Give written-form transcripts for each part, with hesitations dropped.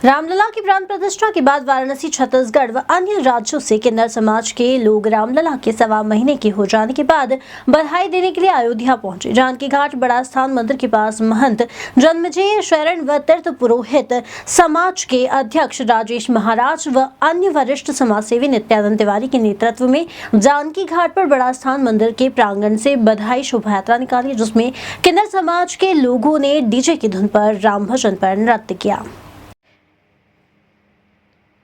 रामलला की प्राण प्रतिष्ठा के बाद वाराणसी, छत्तीसगढ़ व अन्य राज्यों से किन्नर समाज के लोग रामलला के 1.25 महीने के हो जाने के बाद बधाई देने के लिए अयोध्या पहुंचे। जानकी घाट बड़ा स्थान मंदिर के पास महंत जन्मजय शरण व तीर्थ पुरोहित समाज के अध्यक्ष राजेश महाराज व अन्य वरिष्ठ समाजसेवी नित्यानंद तिवारी के नेतृत्व में जानकी घाट पर बड़ा स्थान मंदिर के प्रांगण से बधाई शोभा यात्रा निकाली, जिसमें किन्नर समाज के लोगों ने डीजे की धुन पर राम भजन पर नृत्य किया।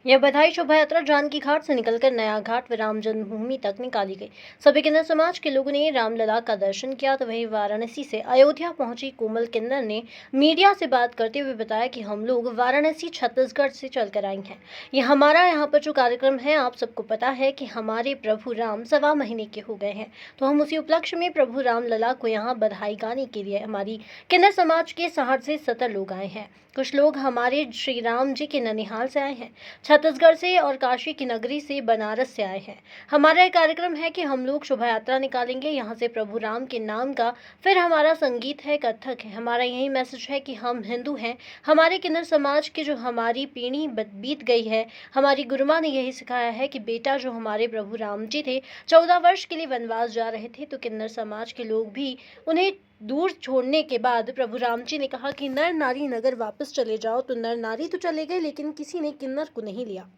यह बधाई शोभा यात्रा जानकी घाट से निकलकर नया घाट व राम जन्मभूमि तक निकाली गई। सभी किन्नर समाज के लोगों ने रामलला का दर्शन किया। तो वहीं वाराणसी से अयोध्या पहुंची कोमल किन्नर ने मीडिया से बात करते हुए बताया कि हम लोग वाराणसी छत्तीसगढ़ से चलकर आई हैं। ये हमारा यहाँ पर जो कार्यक्रम है, आप सबको पता है कि हमारे प्रभु राम 1.25 महीने के हो गए हैं, तो हम उसी उपलक्ष्य में प्रभु रामलला को यहाँ बधाई गाने के लिए हमारी किन्नर समाज के 60 से 70 लोग आए हैं। कुछ लोग हमारे श्री राम जी के ननिहाल से आए हैं, छत्तीसगढ़ से और काशी की नगरी से, बनारस से आए हैं। हमारा एक कार्यक्रम है कि हम लोग शोभा यात्रा निकालेंगे यहाँ से प्रभु राम के नाम का। फिर हमारा संगीत है, कथक है। हमारा यही मैसेज है कि हम हिंदू हैं। हमारे किन्नर समाज की जो हमारी पीढ़ी बीत गई है, हमारी गुरु माँ ने यही सिखाया है कि बेटा जो हमारे प्रभु राम जी थे 14 वर्ष के लिए वनवास जा रहे थे, तो किन्नर समाज के लोग भी उन्हें दूर छोड़ने के बाद प्रभु राम जी ने कहा कि नर नारी नगर वापस चले जाओ। तो नर नारी तो चले गए, लेकिन किसी ने किन्नर को नहीं लिया।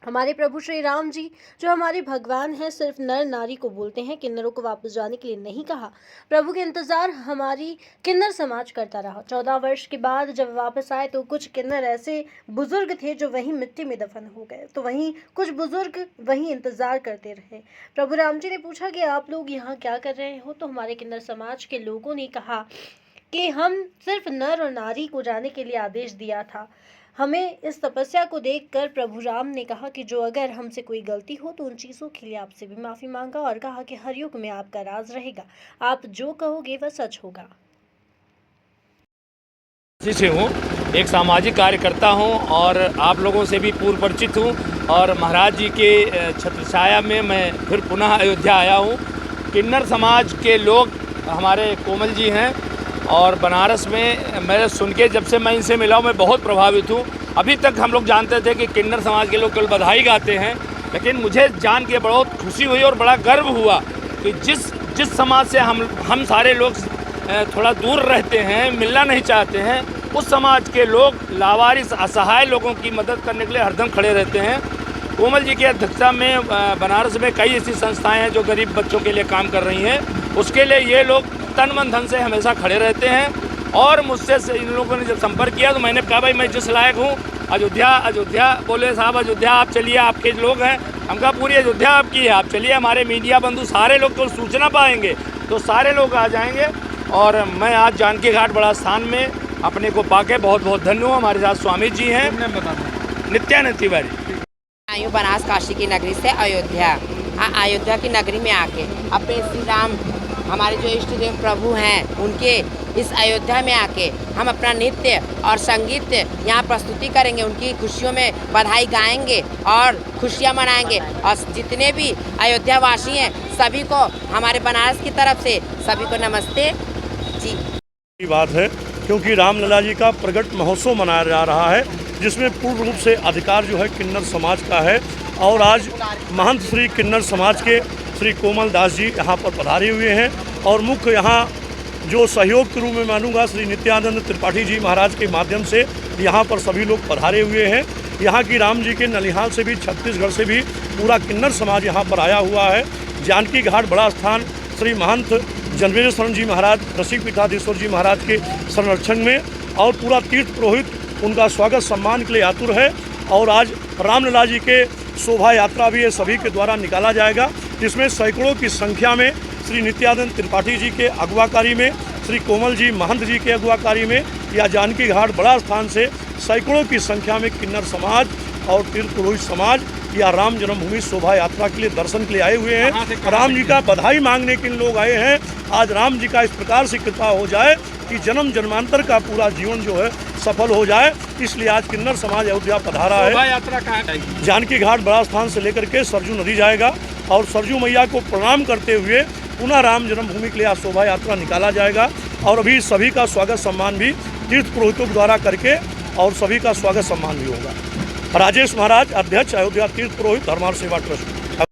हमारे प्रभु श्री राम जी जो हमारे भगवान हैं, सिर्फ नर नारी को बोलते हैं, किन्नरों को वापस जाने के लिए नहीं कहा। प्रभु के इंतजार हमारी किन्नर समाज करता रहा। 14 वर्ष के बाद जब वापस आए तो कुछ किन्नर ऐसे बुजुर्ग थे जो वहीं मिट्टी में दफन हो गए, तो वहीं कुछ बुजुर्ग वहीं इंतजार करते रहे। प्रभु राम जी ने पूछा कि आप लोग यहाँ क्या कर रहे हो, तो हमारे किन्नर समाज के लोगों ने कहा कि हम सिर्फ नर और नारी को जाने के लिए आदेश दिया था। हमें इस तपस्या को देखकर प्रभु राम ने कहा कि जो अगर हमसे कोई गलती हो तो उन चीज़ों के लिए आपसे भी माफ़ी मांगा, और कहा कि हर युग में आपका राज रहेगा, आप जो कहोगे वह सच होगा। से हूँ, एक सामाजिक कार्यकर्ता हूँ और आप लोगों से भी पूर्व परिचित हूँ, और महाराज जी के छत्रछाया में मैं फिर पुनः अयोध्या आया हूँ। किन्नर समाज के लोग हमारे कोमल जी हैं, और बनारस में मैंने सुन के जब से मैं इनसे मिला हूँ मैं बहुत प्रभावित हूँ। अभी तक हम लोग जानते थे कि किन्नर समाज के लोग केवल बधाई गाते हैं, लेकिन मुझे जान के बहुत खुशी हुई और बड़ा गर्व हुआ कि जिस समाज से हम सारे लोग थोड़ा दूर रहते हैं, मिलना नहीं चाहते हैं, उस समाज के लोग लावारिस असहाय लोगों की मदद करने के लिए हरदम खड़े रहते हैं। कोमल जी की अध्यक्षता में बनारस में कई ऐसी संस्थाएं हैं जो गरीब बच्चों के लिए काम कर रही हैं। उसके लिए ये लोग तन मन धन से हमेशा खड़े रहते हैं। और मुझसे इन लोगों ने जब संपर्क किया तो मैंने कहा भाई मैं जिस लायक हूँ, अयोध्या बोले साहब अयोध्या आप चलिए, आपके लोग हैं। हम कहा पूरी अयोध्या आपकी है, आप चलिए। हमारे मीडिया बंधु सारे लोग तो सूचना पाएंगे तो सारे लोग आ जाएंगे। और मैं आज जानकी घाट बड़ा स्थान में अपने को पाके बहुत बहुत धन्य हूँ। हमारे साथ स्वामी जी हैं, नित्यानंद तिवारी। आयु बनारस काशी की नगरी से अयोध्या की नगरी में आके अपने श्री राम हमारे जो इष्ट देव प्रभु हैं उनके इस अयोध्या में आके हम अपना नृत्य और संगीत यहाँ प्रस्तुति करेंगे, उनकी खुशियों में बधाई गाएंगे और खुशियाँ मनाएंगे। और जितने भी अयोध्या वासी हैं सभी को हमारे बनारस की तरफ से सभी को नमस्ते जी। बात है क्योंकि रामलला जी का प्रगट महोत्सव मनाया जा रहा है, जिसमें पूर्ण रूप से अधिकार जो है किन्नर समाज का है। और आज महंत श्री किन्नर समाज के श्री कोमल दास जी यहाँ पर पधारे हुए हैं, और मुख्य यहाँ जो सहयोग के रूप में मानूंगा श्री नित्यानंद त्रिपाठी जी महाराज के माध्यम से यहाँ पर सभी लोग पधारे हुए हैं। यहाँ की राम जी के ननिहाल से भी, छत्तीसगढ़ से भी पूरा किन्नर समाज यहाँ पर आया हुआ है। जानकी घाट बड़ा स्थान श्री महंत जन्मजय शरण जी महाराज, रसिक पीठाधीश्वर जी महाराज के संरक्षण में, और पूरा तीर्थ पुरोहित उनका स्वागत सम्मान के लिए आतुर है। और आज रामलला जी के शोभा यात्रा भी ये सभी के द्वारा निकाला जाएगा, जिसमें सैकड़ों की संख्या में श्री नित्यानंद त्रिपाठी जी के अगुवाकारी में, श्री कोमल जी महंत जी के अगुवाकारी में, या जानकी घाट बड़ा स्थान से सैकड़ों की संख्या में किन्नर समाज और तीर्थ पुरोहित समाज या राम जन्मभूमि शोभा यात्रा के लिए दर्शन के लिए आए हुए हैं। राम जी का बधाई मांगने के लिए लोग आए हैं। आज राम जी का इस प्रकार से कृपा हो जाए कि जन्म जन्मांतर का पूरा जीवन जो है सफल हो जाए, इसलिए आज किन्नर समाज अयोध्या पधारा है। यात्रा कहाँ जाएगी? जानकी घाट बड़ा स्थान से लेकर के सरजू नदी जाएगा, और सरजू मैया को प्रणाम करते हुए पुनः राम जन्मभूमि के लिए आज शोभा यात्रा निकाला जाएगा। और अभी सभी का स्वागत सम्मान भी तीर्थ पुरोहितों द्वारा करके और सभी का स्वागत सम्मान भी होगा। राजेश महाराज, अध्यक्ष अयोध्या तीर्थ पुरोहित धर्मार्थ सेवा ट्रस्ट।